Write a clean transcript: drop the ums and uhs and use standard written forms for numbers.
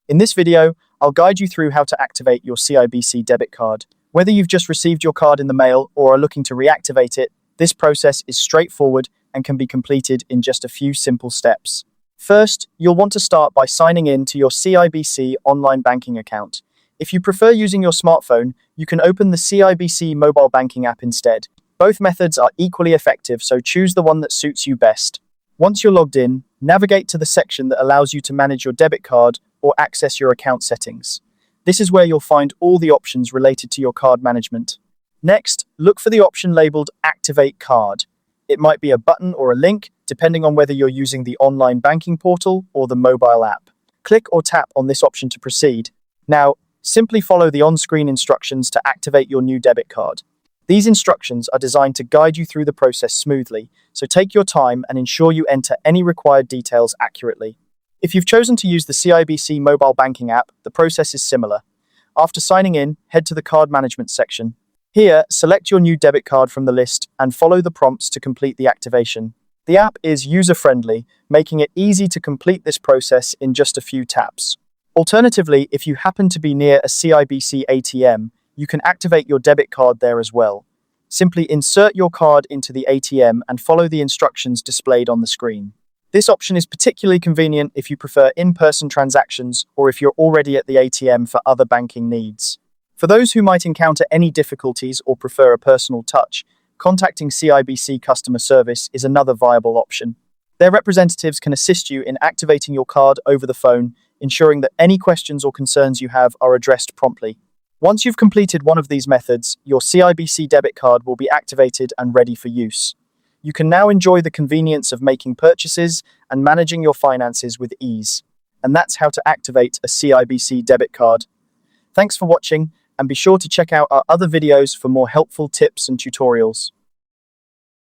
In this video, I'll guide you through how to activate your CIBC debit card. Whether you've just received your card in the mail or are looking to reactivate it, this process is straightforward and can be completed in just a few simple steps. First, you'll want to start by signing in to your CIBC online banking account. If you prefer using your smartphone, you can open the CIBC mobile banking app instead. Both methods are equally effective, so choose the one that suits you best. Once you're logged in, navigate to the section that allows you to manage your debit card or access your account settings. This is where you'll find all the options related to your card management. Next, look for the option labeled Activate Card. It might be a button or a link, depending on whether you're using the online banking portal or the mobile app. Click or tap on this option to proceed. Now, simply follow the on-screen instructions to activate your new debit card. These instructions are designed to guide you through the process smoothly, so take your time and ensure you enter any required details accurately. If you've chosen to use the CIBC mobile banking app, the process is similar. After signing in, head to the card management section. Here, select your new debit card from the list and follow the prompts to complete the activation. The app is user-friendly, making it easy to complete this process in just a few taps. Alternatively, if you happen to be near a CIBC ATM, you can activate your debit card there as well. Simply insert your card into the ATM and follow the instructions displayed on the screen. This option is particularly convenient if you prefer in-person transactions or if you're already at the ATM for other banking needs. For those who might encounter any difficulties or prefer a personal touch, contacting CIBC customer service is another viable option. Their representatives can assist you in activating your card over the phone, ensuring that any questions or concerns you have are addressed promptly. Once you've completed one of these methods, your CIBC debit card will be activated and ready for use. You can now enjoy the convenience of making purchases and managing your finances with ease. And that's how to activate a CIBC debit card. Thanks for watching, and be sure to check out our other videos for more helpful tips and tutorials.